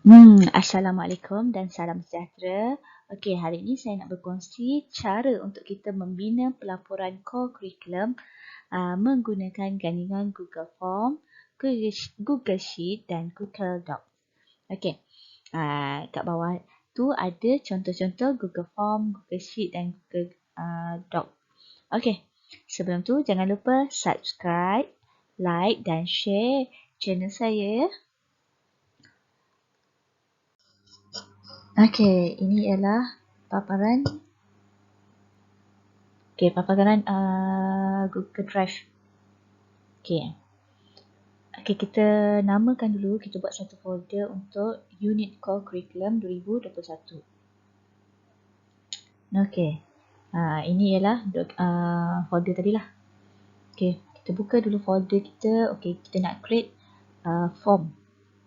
Assalamualaikum dan salam sejahtera. Okey, hari ini saya nak berkongsi cara untuk kita membina pelaporan core curriculum menggunakan gandingan Google Form, Google Sheet dan Google Docs. Okey, kat bawah tu ada contoh-contoh Google Form, Google Sheet dan Google Docs. Okey, sebelum tu jangan lupa subscribe, like dan share channel saya ya. Okey, ini ialah paparan Google Drive. Okey, kita namakan dulu, kita buat satu folder untuk Unit Core Curriculum 2021. Okey, ini ialah folder tadilah. Okey, kita buka dulu folder kita. Okey, kita nak create form.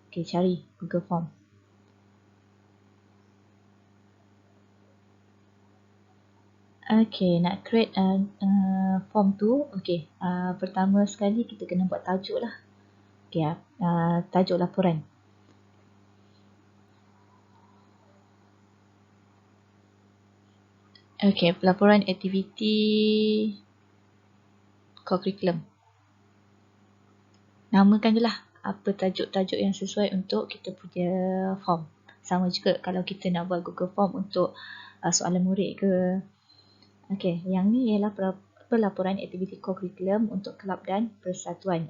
Okey, cari Google Form. Okey, nak create form tu. Okey, pertama sekali kita kena buat tajuk lah. Okey, tajuk laporan. Okey, pelaporan aktiviti core curriculum. Namakan je lah apa tajuk-tajuk yang sesuai untuk kita punya form. Sama juga kalau kita nak buat Google Form untuk soalan murid ke. Okey, yang ni ialah pelaporan aktiviti core curriculum untuk kelab dan persatuan.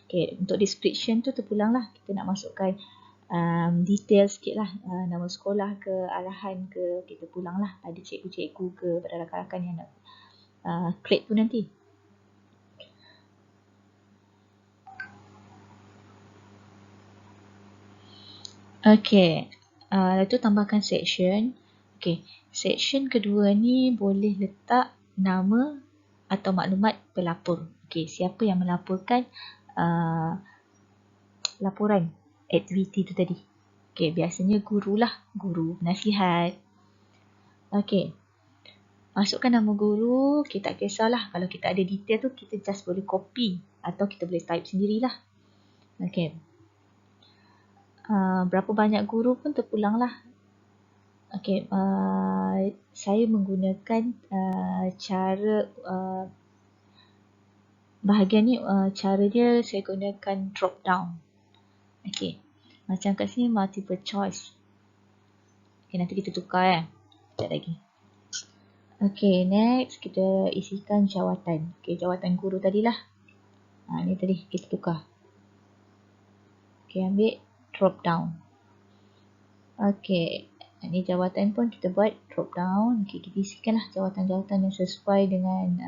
Okey, untuk description tu terpulang lah. Kita nak masukkan detail sikit lah. Nama sekolah ke, arahan ke, kita pulang lah. Ada cikgu-cikgu ke, pada rakan-rakan yang nak create tu nanti. Okey, lepas tu tambahkan section. Okey, section kedua ni boleh letak nama atau maklumat pelapor. Okey, siapa yang melaporkan laporan aktiviti tu tadi. Okey, biasanya guru lah, guru nasihat. Okey, masukkan nama guru. Kita tak kisahlah, kalau kita ada detail tu kita just boleh copy atau kita boleh type sendirilah. Okey, berapa banyak guru pun terpulang lah. Okey, saya menggunakan cara bahagian ni, cara dia saya gunakan drop down. Okey, macam kat sini multiple choice. Okey, nanti kita tukar sekejap lagi. Okey, next kita isikan jawatan. Okey, jawatan guru tadilah. Ni tadi kita tukar. Okey, ambil drop down. Okey, ni jawatan pun kita buat drop down. Okey, kita isikanlah jawatan-jawatan yang sesuai dengan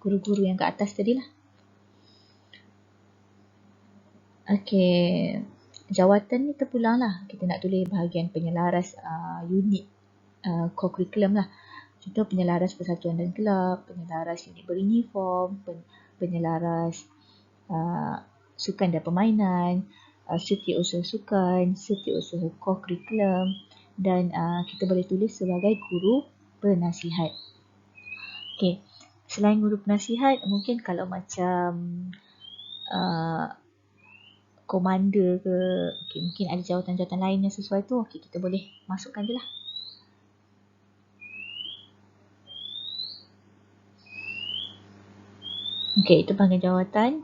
guru-guru yang kat atas tadi lah. Okey, jawatan ni terpulang lah. Kita nak tulis bahagian penyelaras unit core curriculum lah. Contoh penyelaras persatuan dan kelab, penyelaras unit beruniform, penyelaras sukan dan permainan, setiausaha sukan, setiausaha core curriculum, dan kita boleh tulis sebagai guru penasihat. Okey, selain guru penasihat, mungkin kalau macam komander ke, okay, mungkin ada jawatan-jawatan lain yang sesuai tu, okay, kita boleh masukkan je lah. Okay, itu bahagian jawatan.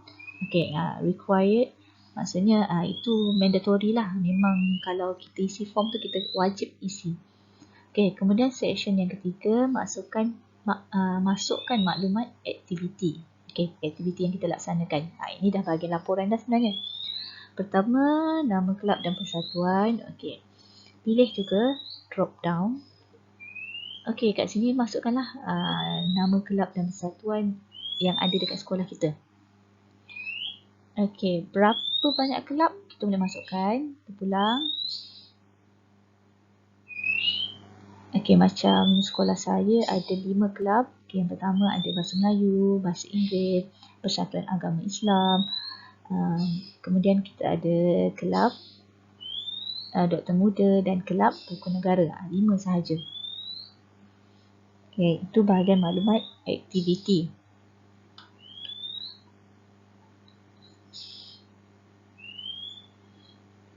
Okay, required maksudnya itu mandatory lah. Memang kalau kita isi form tu kita wajib isi. Okay, kemudian section yang ketiga, masukkan maklumat aktiviti. Okay, aktiviti yang kita laksanakan. Ini dah bahagian laporan dah sebenarnya. Pertama, nama kelab dan persatuan. Okey. Pilih juga drop down. Okey, kat sini masukkanlah nama kelab dan persatuan yang ada dekat sekolah kita. Okey, berapa banyak kelab kita boleh masukkan. Terpulang. Okey, macam sekolah saya ada 5 kelab. Okay, yang pertama ada Bahasa Melayu, Bahasa Inggeris, Persatuan Agama Islam. Kemudian kita ada kelab Doktor Muda dan kelab Buku Negara. 5 sahaja. Okay, itu bahagian maklumat aktiviti.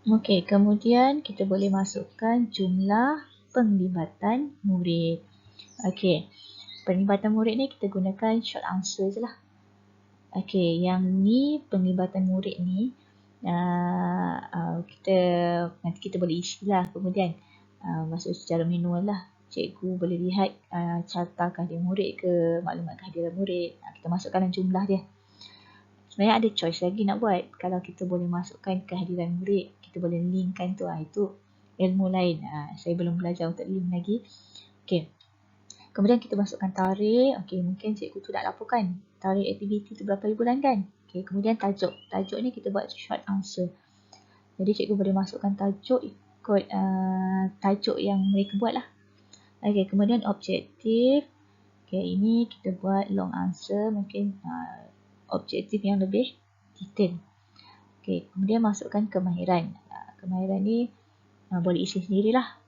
Okey, kemudian kita boleh masukkan jumlah penglibatan murid. Okey, penglibatan murid ni kita gunakan short answer je lah. Okey, yang ni penglibatan murid ni kita nanti kita boleh isi lah kemudian masuk secara manual lah. Cikgu boleh lihat carta kehadiran murid ke, maklumat kehadiran murid. Kita masukkan jumlah dia. Sebenarnya ada choice lagi nak buat. Kalau kita boleh masukkan kehadiran murid, kita boleh linkkan tu. Itu ilmu lain. Saya belum belajar untuk link lagi. Okey. Kemudian kita masukkan tarikh. Okey, mungkin cikgu tu nak laporkan tarikh aktiviti tu berapa bulan kan. Okey, kemudian tajuk. Tajuk ni kita buat short answer. Jadi cikgu boleh masukkan tajuk ikut tajuk yang mereka buat lah. Okey, kemudian objektif. Okey, ini kita buat long answer. Mungkin objektif yang lebih detail. Okey, kemudian masukkan kemahiran. Kemahiran ni boleh isi sendirilah.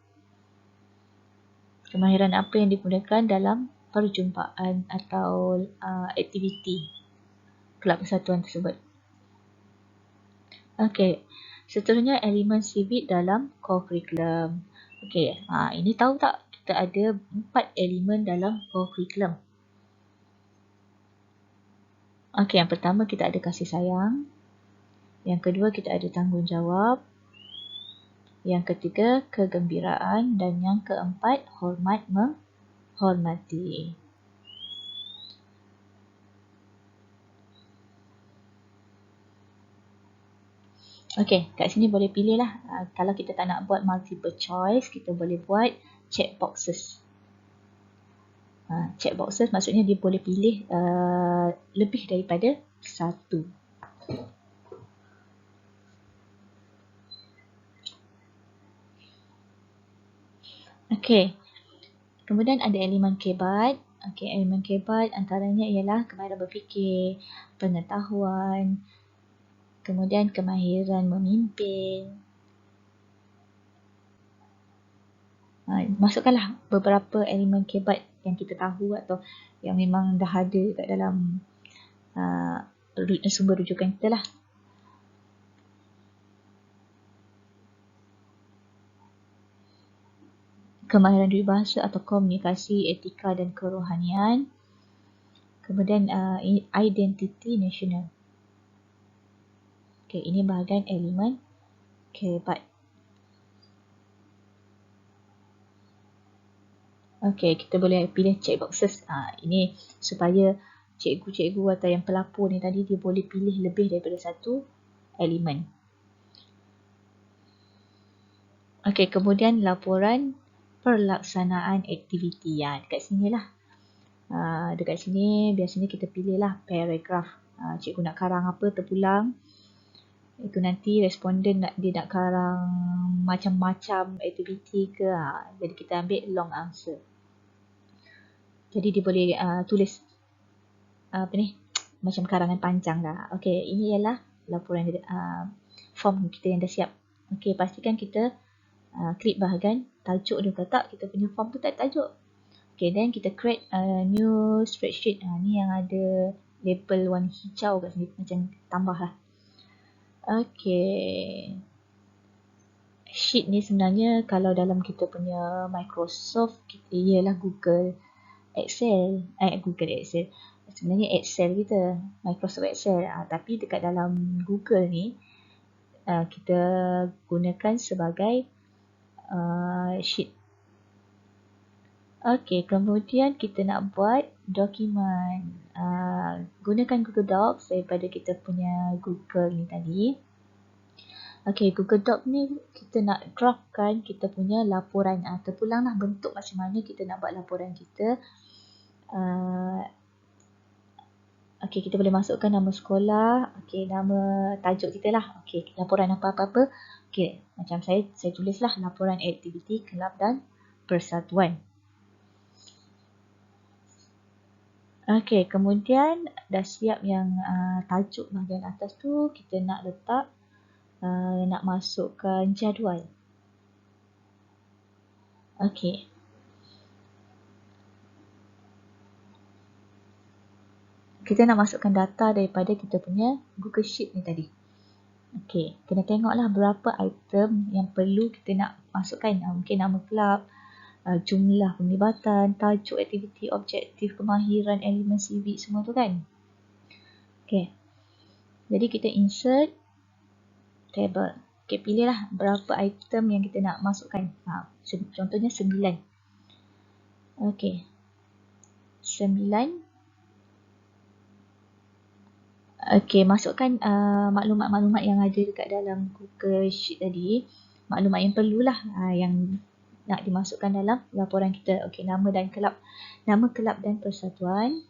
Kemahiran apa yang digunakan dalam perjumpaan atau aktiviti kelab persatuan tersebut. Okey, seterusnya elemen civic dalam core curriculum. Okey, ini tahu tak kita ada 4 elemen dalam core curriculum. Okey, yang pertama kita ada kasih sayang. Yang kedua kita ada tanggungjawab. Yang ketiga kegembiraan dan yang keempat hormat menghormati. Okey, kat sini boleh pilih lah. Kalau kita tak nak buat multiple choice, kita boleh buat check boxes. Check boxes maksudnya dia boleh pilih lebih daripada satu. Okey, kemudian ada elemen kebat. Okey, elemen kebat antaranya ialah kemahiran berfikir, pengetahuan, kemudian kemahiran memimpin. Masukkanlah beberapa elemen kebat yang kita tahu atau yang memang dah ada kat dalam sumber rujukan kita lah. Kemahiran peribahasa atau komunikasi, etika dan kerohanian. Kemudian identiti nasional. Okey, ini bahagian elemen kebat. Okey, kita boleh pilih check boxes. Ini supaya cikgu-cikgu atau yang pelapor ni tadi dia boleh pilih lebih daripada satu elemen. Okey, kemudian laporan pelaksanaan aktiviti. Dekat sini lah. Dekat sini biasanya kita pilih lah paragraf. Cikgu nak karang apa terpulang. Itu nanti responden dia nak karang macam-macam aktiviti ke. Jadi kita ambil long answer. Jadi dia boleh tulis macam karangan panjang lah. Okey, ini ialah laporan form kita yang dah siap. Okey, pastikan kita klik bahagian tajuk dia. Kalau tak, kita punya form tu tak ada tajuk. Okay, then kita create a new spreadsheet. Ni yang ada label warna hijau kat sini. Macam tambah lah. Okay. Sheet ni sebenarnya kalau dalam kita punya Microsoft, ialah Google Excel. Google Excel. Sebenarnya Excel kita. Microsoft Excel. Tapi dekat dalam Google ni, kita gunakan sebagai sheet. Okey, kemudian kita nak buat dokumen. Gunakan Google Docs daripada kita punya Google ni tadi. Okey, Google Doc ni kita nak draftkan kita punya laporan. Terpulanglah bentuk macam mana kita nak buat laporan kita. Okey, kita boleh masukkan nama sekolah. Okey, nama tajuk kita lah. Okey, laporan apa-apa. Okey, macam saya tulislah laporan aktiviti kelab dan persatuan. Okey, kemudian dah siap yang tajuk bahagian atas tu, kita nak letak, nak masukkan jadual. Okey. Kita nak masukkan data daripada kita punya Google Sheet ni tadi. Okey, kena tengoklah berapa item yang perlu kita nak masukkan. Mungkin nama kelab, jumlah penglibatan, tajuk aktiviti, objektif, kemahiran, elemen CV, semua tu kan. Okey, jadi kita insert table. Okey, pilihlah berapa item yang kita nak masukkan. Contohnya 9. Okey, 9. Okey, masukkan maklumat-maklumat yang ada dekat dalam Google Sheet tadi. Maklumat yang perlulah yang nak dimasukkan dalam laporan kita. Okey, nama dan kelab. Nama kelab dan persatuan.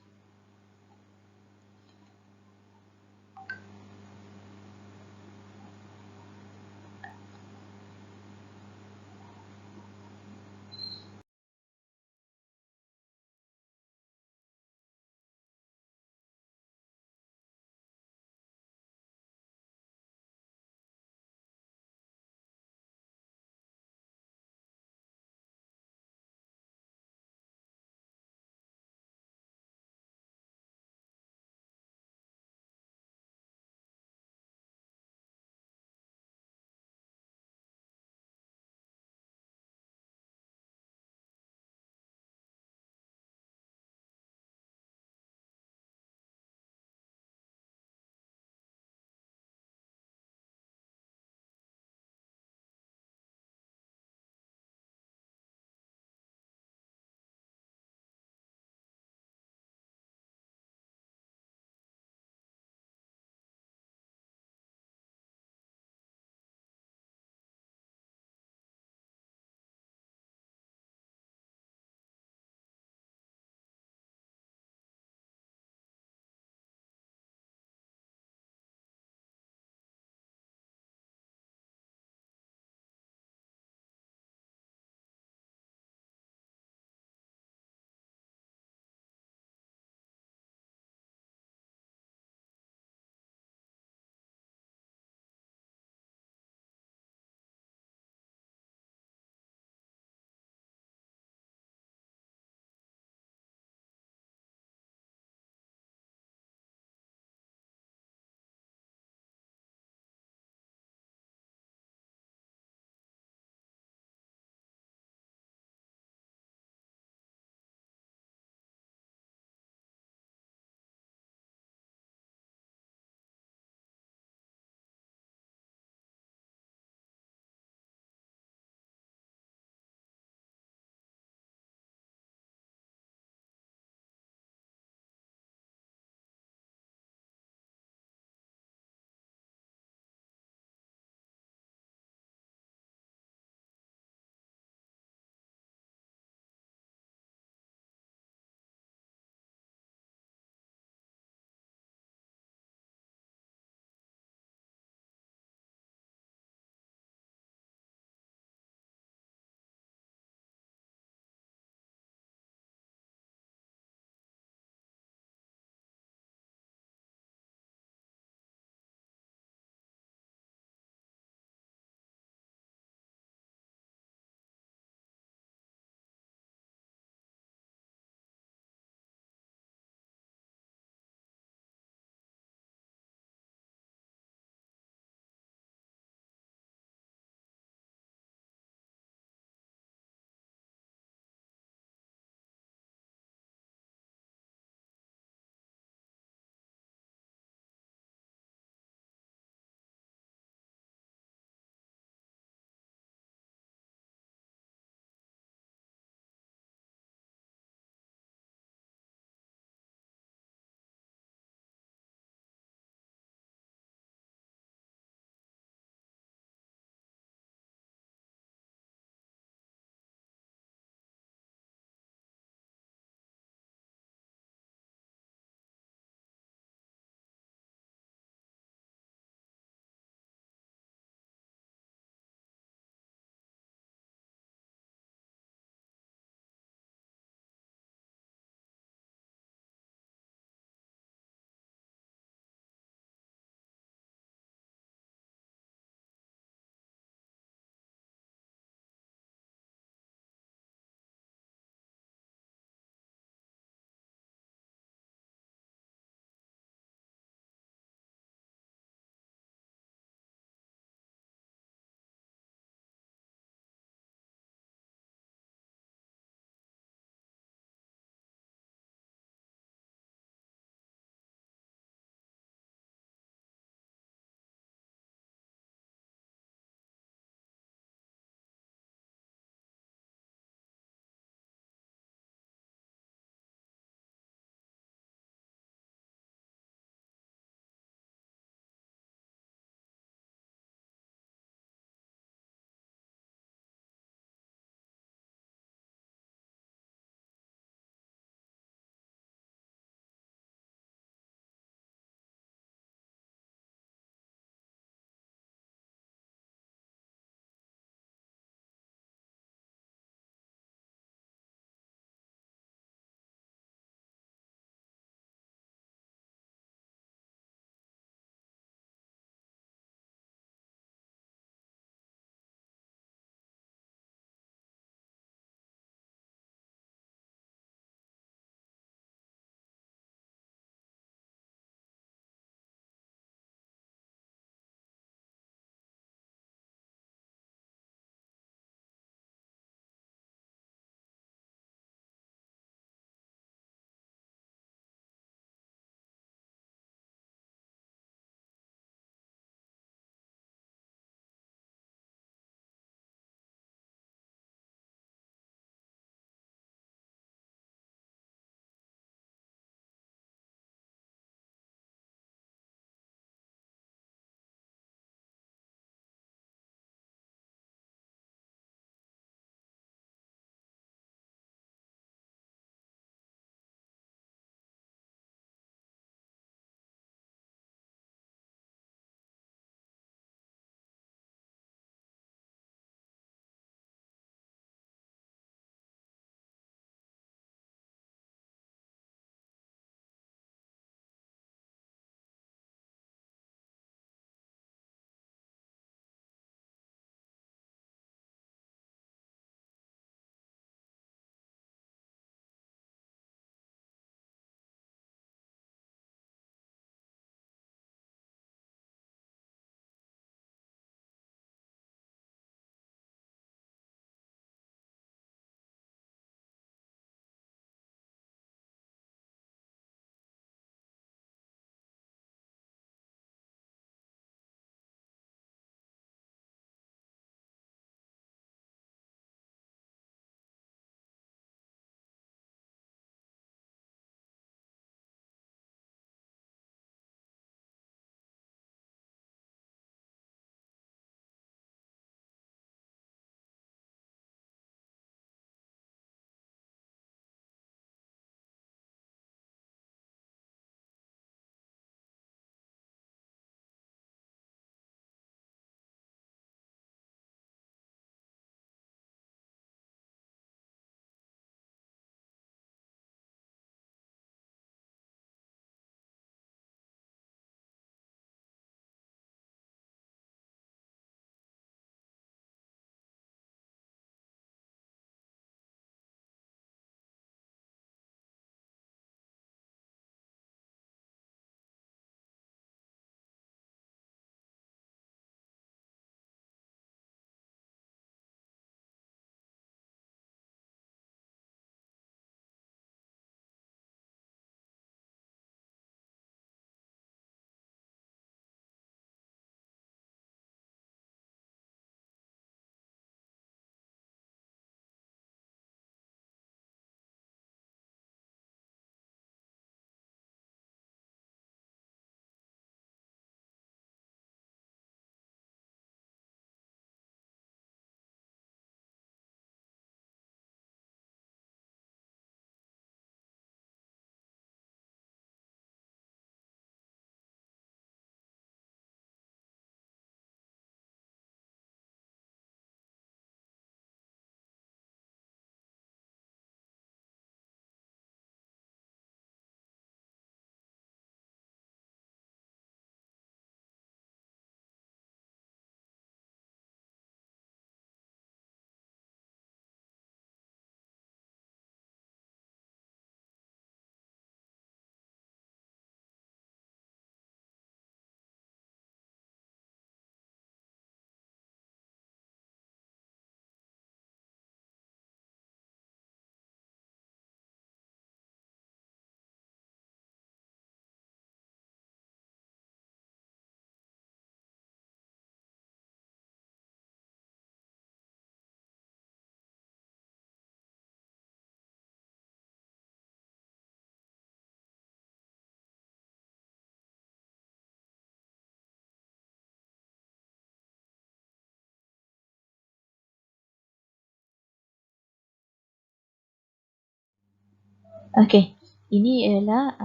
Okey, ini ialah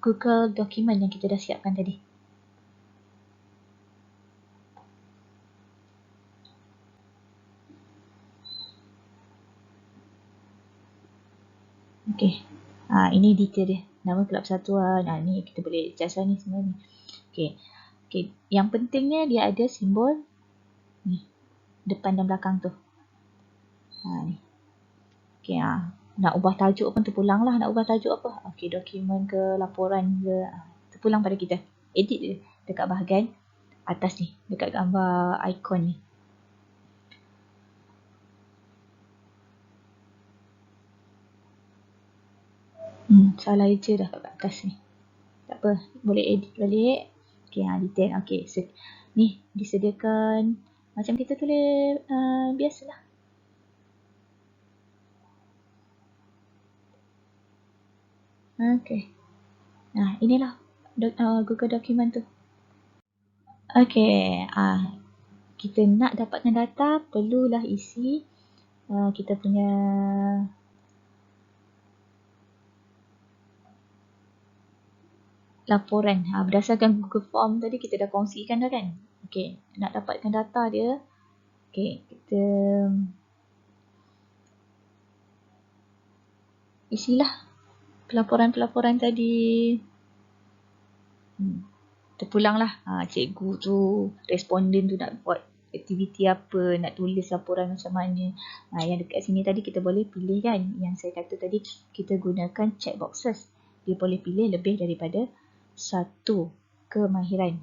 Google Document yang kita dah siapkan tadi. Okey, ini detail dia. Nama kelab persatuan. Ni kita boleh adjust ni semua ni. Okey, yang pentingnya dia ada simbol ni depan dan belakang tu. Ni. Okey, nak ubah tajuk pun terpulang lah. Nak ubah tajuk apa? Okey, dokumen ke, laporan ke. Terpulang pada kita. Edit je dekat bahagian atas ni. Dekat gambar ikon ni. Salah je dah kat atas ni. Tak apa. Boleh edit balik. Okey, detail. Okey, ni disediakan macam kita tulis biasalah. Okey. Inilah Google Document tu. Okey. Kita nak dapatkan data, perlulah isi kita punya laporan. Berdasarkan Google Form tadi kita dah kongsikan dah kan. Okey, nak dapatkan data dia. Okey, kita isilah pelaporan-pelaporan tadi. Terpulanglah. Cikgu tu, responden tu nak buat aktiviti apa, nak tulis laporan macam mana. Yang dekat sini tadi kita boleh pilih kan. Yang saya kata tadi kita gunakan check boxes. Dia boleh pilih lebih daripada satu kemahiran.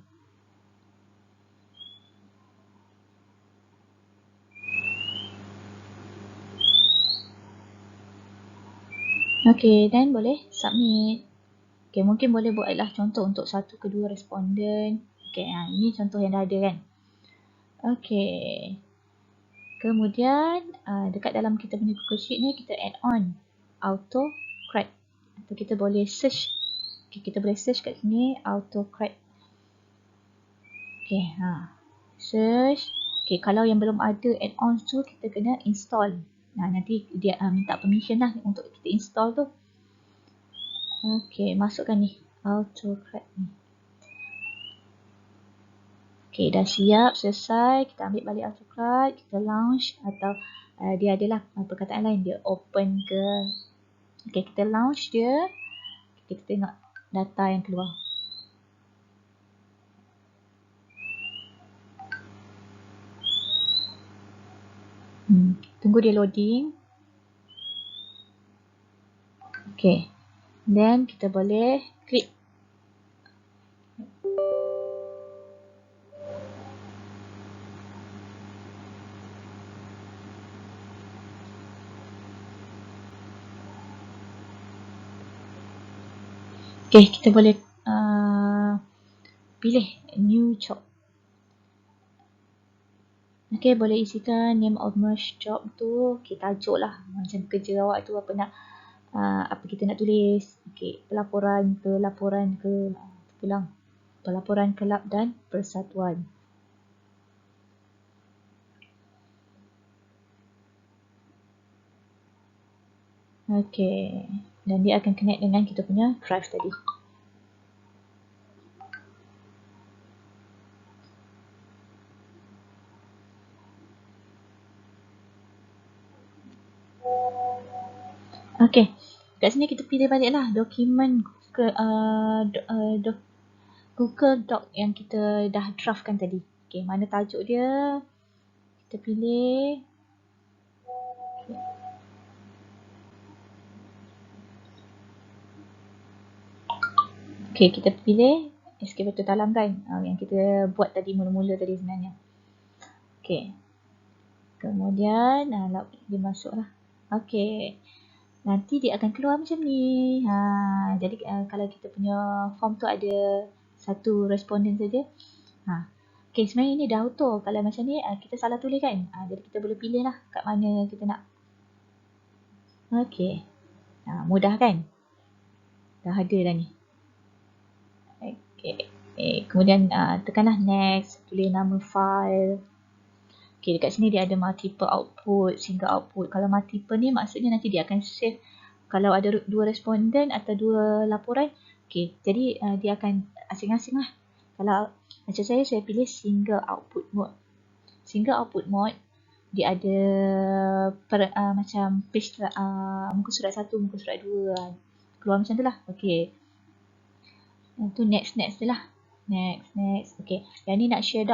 Okey, dan boleh submit. Okey, mungkin boleh buatlah contoh untuk satu kedua responden. Okey, ini contoh yang dah ada kan. Okey. Kemudian dekat dalam kita punya Google Sheet ni kita add on AutoCAD. Atau kita boleh search. Okay, kita boleh search kat sini AutoCAD. Okay, search. Okay, kalau yang belum ada add-ons tu kita kena install. Nanti dia minta permission lah untuk kita install tu. Okay, masukkan ni AutoCAD ni. Okay, dah siap, selesai. Kita ambil balik AutoCAD, kita launch atau dia adalah perkataan lain, dia open ke. Okay, kita launch dia. Kita tengok data yang keluar. Tunggu dia loading. Okay, then kita boleh klik. Okay, kita boleh pilih new job. Okay, boleh isikan name of merge job tu. Okay, tajuk lah. Macam kerja awak tu apa nak, apa kita nak tulis. Okay, pelaporan ke, pulang. Pelaporan kelab dan persatuan. Okay, dan dia akan connect dengan kita punya drive tadi. Okay, kat sini kita pilih balik lah dokumen ke Google Doc yang kita dah draftkan tadi. Okay, mana tajuk dia? Kita pilih. Okay, kita pilih eskavator dalam kan, yang kita buat tadi mula-mula tadi sebenarnya. Okay, kemudian dia masuk lah. Okay, nanti dia akan keluar macam ni. Jadi kalau kita punya form tu ada satu responden saja. Okay, sebenarnya ini dah auto. Kalau macam ni kita salah tulis kan. Jadi kita boleh pilih lah kat mana kita nak. Okay, mudah kan? Dah ada dah ni. Okay. Kemudian tekanlah next, tulis nama file. Okay, dekat sini dia ada multiple output, single output. Kalau multiple ni maksudnya nanti dia akan save Kalau ada dua responden atau dua laporan, okay, jadi dia akan asing-asing lah. Kalau macam saya pilih single output mode. Single output mode, dia ada macam page muka surat 1, muka surat 2. Keluar macam tu lah. Okay. Itu next je lah. Next. Okay. Yang ni nak share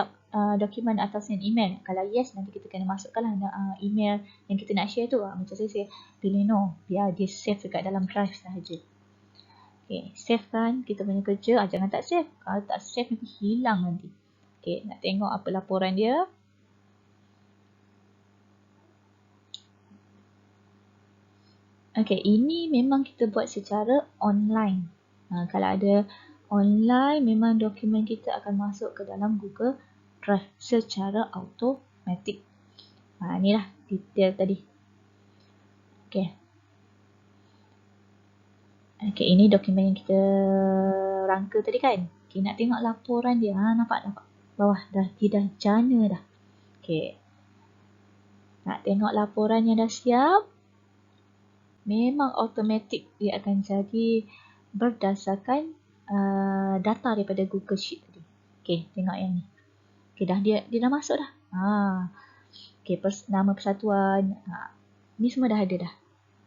dokumen atau send email. Kalau yes, nanti kita kena masukkan lah email yang kita nak share tu. Macam saya pilih no. Biar dia save dekat dalam drive sahaja. Okay. Save kan kita punya kerja. Jangan tak save. Kalau tak save nanti hilang nanti. Okay. Nak tengok apa laporan dia. Okay. Ini memang kita buat secara online. Kalau ada online, memang dokumen kita akan masuk ke dalam Google Drive secara automatik. Inilah detail tadi. Okay. Okay, ini dokumen yang kita rangka tadi kan. Okay, nak tengok laporan dia. Nampak? Bawah dah jana dah. Okay. Nak tengok laporan yang dah siap. Memang automatik dia akan jadi berdasarkan data daripada Google Sheet tadi. Okay, tengok yang ni. Okay, dia dah masuk dah. Okay, nama persatuan. Ni semua dah ada dah.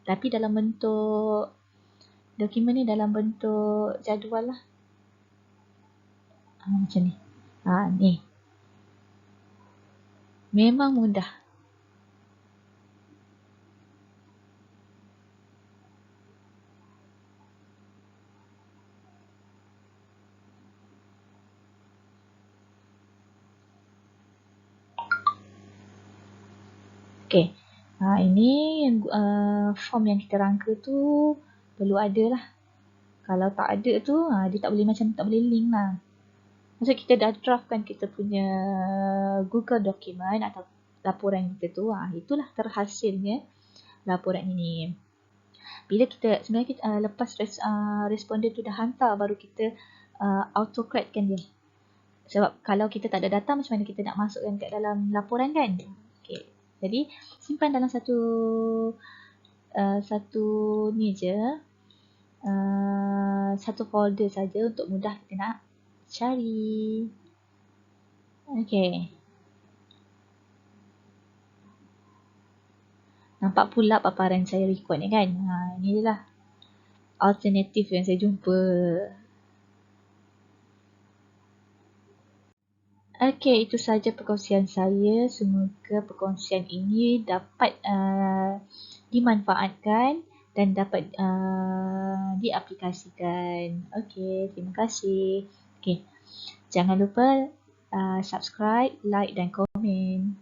Tapi dalam bentuk dokumen ni dalam bentuk jadual lah. Macam ni. Ni. Memang mudah. Okay. Ini form yang kita rangka tu perlu ada lah. Kalau tak ada tu, dia tak boleh link lah. Maksud kita dah draft kan kita punya Google document atau laporan kita tu. Itulah terhasilnya laporan ini. Bila sebenarnya kita lepas responden tu dah hantar, baru kita autocorrect kan dia. Sebab kalau kita tak ada data, macam mana kita nak masukkan kat dalam laporan kan? Okay. Jadi simpan dalam satu ni je, satu folder saja untuk mudah kita nak cari. Okay. Nampak pula paparan saya record ni kan? Ini lah alternatif yang saya jumpa. Okay, itu sahaja perkongsian saya. Semoga perkongsian ini dapat dimanfaatkan dan dapat diaplikasikan. Okay, terima kasih. Okay, jangan lupa subscribe, like dan komen.